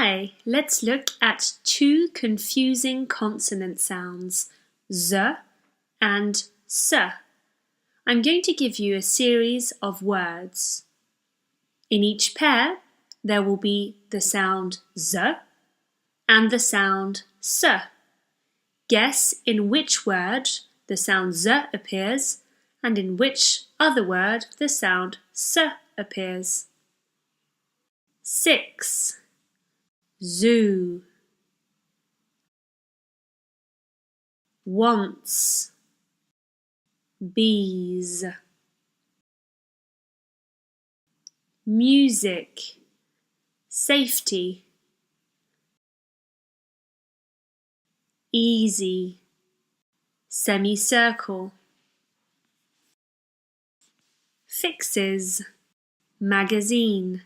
Hi, let's look at two confusing consonant sounds, z and s. I'm going to give you a series of words. In each pair, there will be the sound z and the sound s. Guess in which word the sound z appears and in which other word the sound s appears. 6. Zoo. Once. Bees. Music. Safety. Easy. Semicircle. Fixes. Magazine.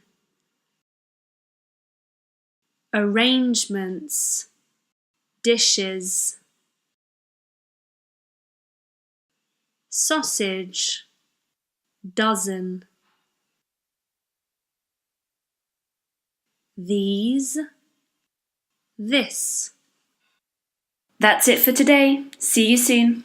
Arrangements. Dishes. Sausage. Dozen. These. This. That's it for today. See you soon.